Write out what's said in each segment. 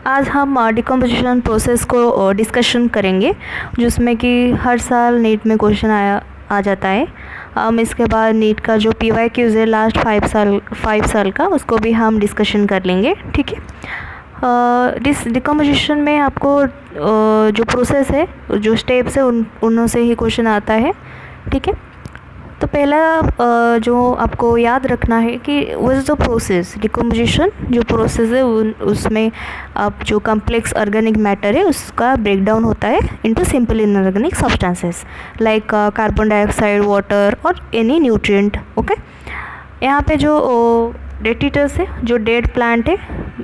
आज हम decomposition process को डिस्कशन करेंगे, जिसमें कि हर साल नीट में क्वेश्चन आ जाता है। हम इसके बाद नीट का जो PYQs है लास्ट 5 साल का, उसको भी हम डिस्कशन कर लेंगे। ठीक है। डिकम्पोजिशन में आपको जो प्रोसेस है, जो स्टेप्स है, उनों से ही क्वेश्चन आता है। ठीक है। तो पहला जो आपको याद रखना है कि what is the process decomposition. जो प्रोसेस है उसमें आप जो कम्प्लेक्स ऑर्गेनिक मैटर है उसका ब्रेकडाउन होता है into simple inorganic substances like carbon dioxide, water और एनी न्यूट्रिएंट। ओके। यहाँ पे जो डेटिटर्स है, जो डेड प्लांट है,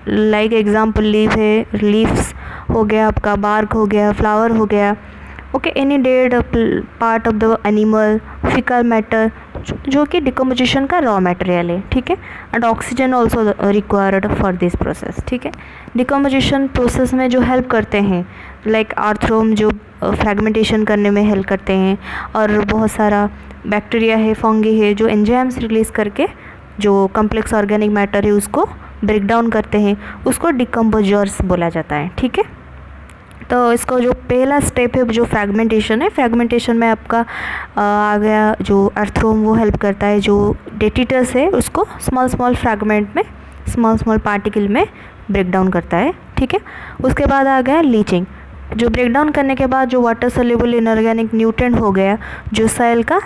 लाइक एग्जांपल लीव्स हो गया, आपका बार्क हो गया, फ्लावर हो गया। Okay. Any dead part of the animal, faecal matter, जो कि डिकम्पोजिशन का रॉ मटेरियल है। ठीक है। And oxygen also required for this process. ठीक है। डिकम्पोजिशन प्रोसेस में जो हेल्प करते हैं लाइक आर्थ्रोम, जो फ्रेगमेंटेशन करने में हेल्प करते हैं, और बहुत सारा बैक्टीरिया है, फंगी है, जो एंजाइम्स रिलीज़ करके जो कम्प्लेक्स ऑर्गेनिक मैटर है उसको ब्रेक डाउन करते हैं, उसको डिकम्पोजर्स बोला जाता है। ठीक है। तो इसको जो पहला स्टेप है जो फ्रेगमेंटेशन है, फ्रेगमेंटेशन में आपका आ गया जो आर्थ्रोम, वो हेल्प करता है। जो डेटिटस है उसको स्मॉल फ्रैगमेंट में, स्मॉल पार्टिकल में ब्रेक डाउन करता है। ठीक है। उसके बाद आ गया लीचिंग। जो ब्रेक डाउन करने के बाद जो वाटर सोल्यूबल इनऑर्गेनिक न्यूट्रिएंट हो गया, जो सॉइल का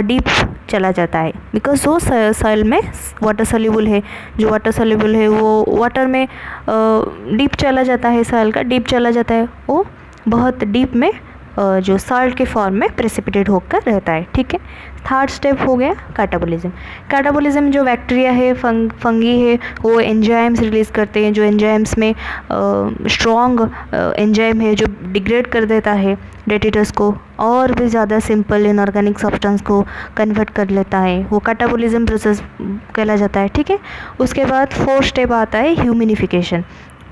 डीप चला जाता है, बिकॉज वो सॉइल में वाटर सोल्यूबल है। जो वाटर सोल्यूबल है वो वाटर में डीप चला जाता है, सॉइल का डीप चला जाता है, वो बहुत डीप में जो सॉल्ट के फॉर्म में प्रेसिपिटेट होकर रहता है। ठीक है। थर्ड स्टेप हो गया कैटाबोलिज्म। कैटाबोलिज्म जो बैक्टीरिया है, फंगी है, वो एंजाइम्स रिलीज़ करते हैं। जो एंजाइम्स में स्ट्रॉन्ग एंजाइम है जो डिग्रेड कर देता है डेटिटस को, और भी ज़्यादा सिंपल इनऑर्गेनिक सब्सटेंस को कन्वर्ट कर लेता है, वो कैटाबोलिज्म प्रोसेस कहला जाता है। ठीक है। उसके बाद फोर्थ स्टेप आता है ह्यूमिनिफिकेशन।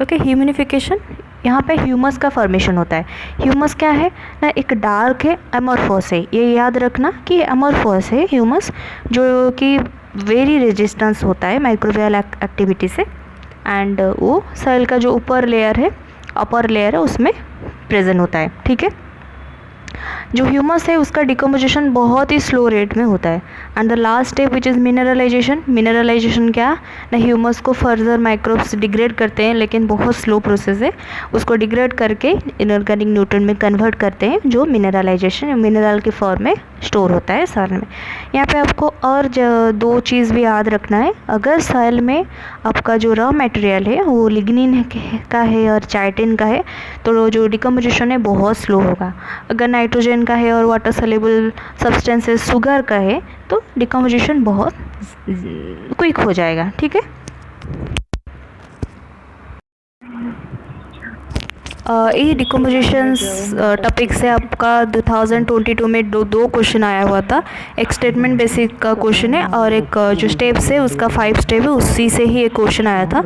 ओके। ह्यूमिनिफिकेशन, यहाँ पे ह्यूमस का फॉर्मेशन होता है। ह्यूमस क्या है ना, एक डार्क है, अमोर्फोस है। ये याद रखना कि अमोर्फोस है ह्यूमस, जो कि वेरी रेजिस्टेंस होता है माइक्रोबियल एक्टिविटी से, एंड वो सेल का जो अपर लेयर है उसमें प्रेजेंट होता है। ठीक है। जो ह्यूमस है उसका डिकम्पोजिशन बहुत ही स्लो रेट में होता है। And the last step which is mineralisation. Mineralisation क्या ना, ह्यूमस को फर्दर माइक्रोब्स डिग्रेड करते हैं, लेकिन बहुत स्लो प्रोसेस है। उसको डिग्रेड करके इनऑर्गेनिक न्यूट्रिएंट में कन्वर्ट करते हैं, जो मिनरलाइजेशन मिनरल के फॉर्म में स्टोर होता है सॉइल में। यहाँ पे आपको और दो चीज़ भी याद रखना है। अगर सॉइल में आपका जो रॉ मटेरियल है वो लिग्निन का है और चाइटिन का है, तो जो डिकम्पोजिशन है बहुत स्लो होगा। अगर नाइट्रोजन का है और वाटर सोल्यूबल सब्सटेंसेस शुगर का है, तो डिकम्पोजिशन बहुत क्विक हो जाएगा। ठीक है। ये डिकम्पोजिशन टॉपिक से आपका 2022 में दो क्वेश्चन आया हुआ था। एक स्टेटमेंट बेसिक का क्वेश्चन है, और एक जो स्टेप्स है उसका 5 स्टेप है, उसी से ही एक क्वेश्चन आया था।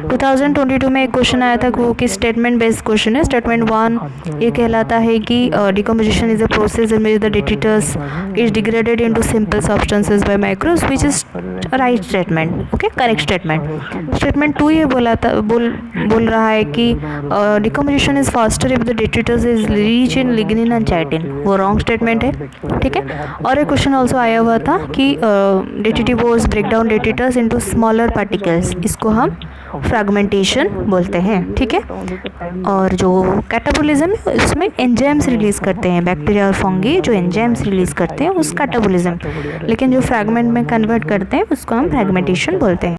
2022 में एक क्वेश्चन आया था वो कि स्टेटमेंट बेस्ड क्वेश्चन है। स्टेटमेंट 1 ये कहलाता है कि decomposition is a process in which the डेटिटस is degraded into simple substances by microbes, which is right statement. Okay, correct statement. Statement 2 ये बोल रहा है कि decomposition is faster if the detritus is rich in lignin and chitin, वो wrong statement है। ठीक है। और एक क्वेश्चन ऑल्सो आया हुआ था कि detritivores break down detritus into smaller particles, इसको हम फ्रैगमेंटेशन बोलते हैं। ठीक है। और जो कैटाबोलिज्म है उसमें एंजाइम्स रिलीज़ करते हैं, बैक्टीरिया और फंगी जो एंजाइम्स रिलीज़ करते हैं उस कैटाबोलिज्म, लेकिन जो फ्रैगमेंट में कन्वर्ट करते हैं उसको हम फ्रैगमेंटेशन बोलते हैं।